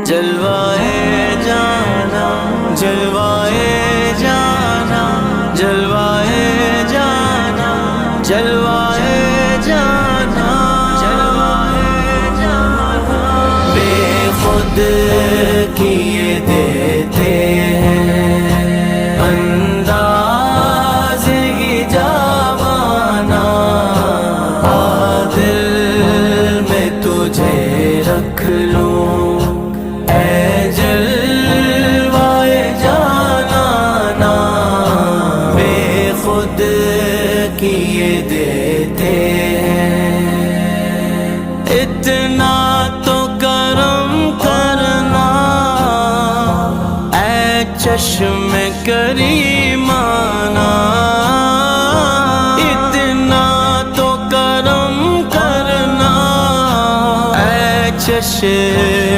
جلوائے جانا جلوائے جانا جلوائے جانا جلوائے جانا جلوائے جانا بے خود کیے دیتے ہیں انداز ہی جاوانا دل میں تجھے رکھ لوں اے جلوائے جانا نا بے خود کیے دیتے ہیں اتنا تو کرم کرنا اے چشم کریمانہ اتنا تو کرم کرنا اے چشم